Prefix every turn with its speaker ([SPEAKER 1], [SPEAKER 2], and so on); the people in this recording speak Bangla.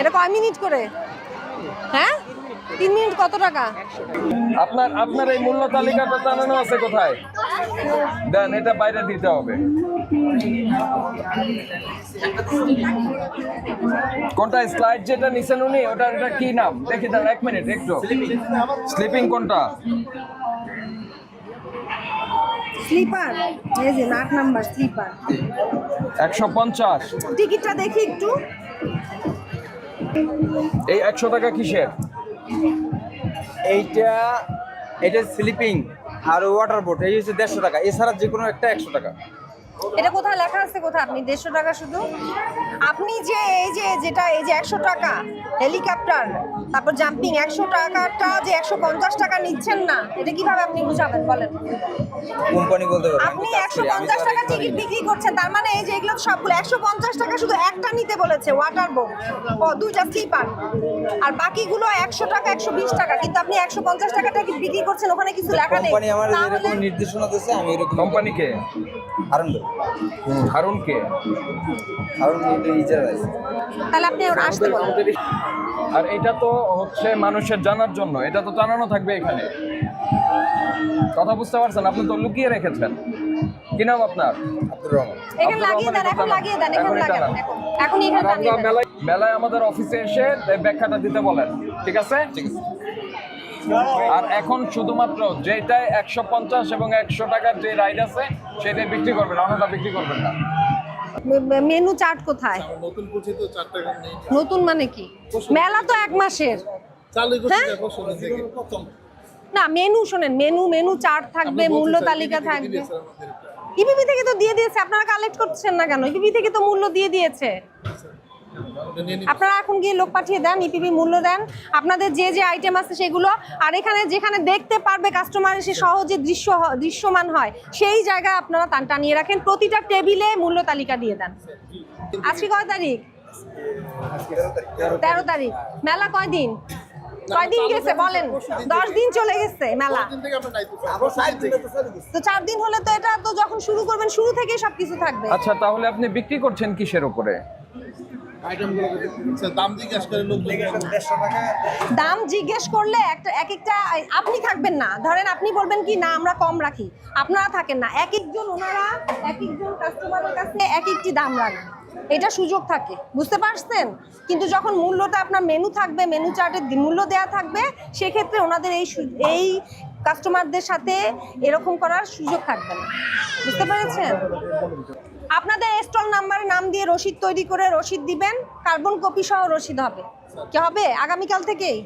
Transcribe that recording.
[SPEAKER 1] এটা কয় মিনিট করে? হ্যাঁ 3 মিনিট কত টাকা?
[SPEAKER 2] আপনার এই মূল্য তালিকাটা জানানো আছে কোথায়? দেন, এটা বাইরে দিতে হবে। কোনটা স্লাইড যেটা নিছেন উনি, ওটার এটা কি নাম দেখি দেন, 1 মিনিট একটু। স্লিপিং কোনটা?
[SPEAKER 1] স্লিপার, এই যে 8 নাম্বার স্লিপার।
[SPEAKER 2] 150।
[SPEAKER 1] টিকিটটা দেখি একটু।
[SPEAKER 2] এই 100 টাকা কিসের?
[SPEAKER 3] এইটা স্লিপিং আর ওয়াটার বোট এই হচ্ছে 150 টাকা, এছাড়া যে কোনো একটা 100 টাকা।
[SPEAKER 1] এটা কোথায় লেখা আছে? কোথায় আপনি 150 টাকা শুধু? আপনি যে এই যে যেটা এই যে 100 টাকা হেলিকপ্টার, তারপর জাম্পিং 100 টাকাটা যে 150 টাকা নিচ্ছেন না, এটা কিভাবে আপনি বুঝাবেন বলেন?
[SPEAKER 3] কোম্পানি বলতে পারবে।
[SPEAKER 1] আপনি 150 টাকা টিকিট বিক্রি করছেন, তার মানে এই যে এগুলো সবগুলো 150 টাকা শুধু একটা নিতে বলেছে ওয়াটার বোট ও দুইটা স্লিপার, আর বাকিগুলো 100 টাকা 120 টাকা, কিন্তু আপনি 150 টাকা টিকিট বিক্রি করছেন, ওখানে কিছু লেখা নেই।
[SPEAKER 3] কোম্পানি আমার
[SPEAKER 1] তাহলে
[SPEAKER 3] এরকম নির্দেশনা দিয়েছে, আমি এরকম।
[SPEAKER 2] কোম্পানি কে? হারুন কে?
[SPEAKER 3] ইজারা আছে।
[SPEAKER 1] তাহলে আপনি ওর আসতে বলেন।
[SPEAKER 2] আর এটা তো হচ্ছে মানুষের জানার জন্য, এটা তো জানানো থাকবে এখানে। কথা বুঝতে পারছেন? আপনি তো লুকিয়ে রেখেছেন। কি নাম আপনার?
[SPEAKER 3] আব্দুর রহমান।
[SPEAKER 1] এখানে লাগিয়ে দেন, এখন লাগিয়ে দেন, এখন লাগান, এখন এখানে লাগিয়ে দেন।
[SPEAKER 2] মেলায় আমাদের অফিসে এসে ব্যাখ্যাটা দিতে বলেন, ঠিক আছে?
[SPEAKER 3] ঠিক আছে।
[SPEAKER 2] আর এখন শুধুমাত্র যেটাই 150 এবং 100 টাকার যে রাইড আছে সেটাই বিক্রি করবেন, অন্যটা বিক্রি করবেন না।
[SPEAKER 1] মেনু চার্ট কোথায়?
[SPEAKER 4] নতুন করছি তো 4 টাকা নেই।
[SPEAKER 1] নতুন মানে কি? মেলা তো 1 মাসের।
[SPEAKER 4] চালু করছি
[SPEAKER 1] হ্যাঁ?
[SPEAKER 4] দেখো শুনে থেকে প্রথম।
[SPEAKER 1] না মেনু শোনেন, মেনু চার্ট থাকবে, মূল্য তালিকা থাকবে। ইপিপি থেকে তো দিয়ে দিয়েছে, আপনারা কালেক্ট করছেন না কেন? ইপিপি থেকে তো মূল্য দিয়ে দিয়েছে। আপনারা এখন গিয়ে লোক পাঠিয়ে দেন, ইপিপি মূল্য দেন, আপনাদের যে যে আইটেম আছে সেগুলো। আর এখানে যেখানে দেখতে পারবে কাস্টমার এসে সহজে দৃশ্যমান হয়, সেই জায়গায় আপনারা টানিয়ে রাখেন। প্রতিটা টেবিলে মূল্য তালিকা দিয়ে দেন। আজকে কয় তারিখ? 13 তারিখ। মেলা কয়দিন? কয়দিন গেছে বলেন? 10 দিন চলে গেছে মেলা।
[SPEAKER 4] দিন থেকে আমরা নাইতে
[SPEAKER 1] তো 4 দিন হলে তো এটা তো যখন শুরু করবেন শুরু থেকেই সবকিছু থাকবে।
[SPEAKER 2] আচ্ছা, তাহলে আপনি বিক্রি করছেন কিসের উপরে?
[SPEAKER 4] আইটেমগুলো দাম জিজ্ঞেস করে লোক
[SPEAKER 3] 150 টাকা।
[SPEAKER 1] দাম জিজ্ঞেস করলে একটা আপনি থাকবেন না, ধরেন আপনি বলবেন কি না আমরা কম রাখি, আপনারা থাকেন না, ওনারা এক একজন কাস্টমারের কাছে এক একটি দাম রাখবে, এটা সুযোগ থাকে, বুঝতে পারছেন? কিন্তু যখন মূল্যটা আপনার মেনু থাকবে, মেনু চার্টে মূল্য দেওয়া থাকবে, সেক্ষেত্রে ওনাদের এই কাস্টমারদের সাথে এরকম করার সুযোগ থাকবে না, বুঝতে পেরেছেন? আপনাদের স্টল নাম্বারে নাম দিয়ে রসিদ তৈরি করে রসিদ দিবেন, কার্বন কপি সহ রসিদ হবে। কি হবে আগামীকাল থেকেই?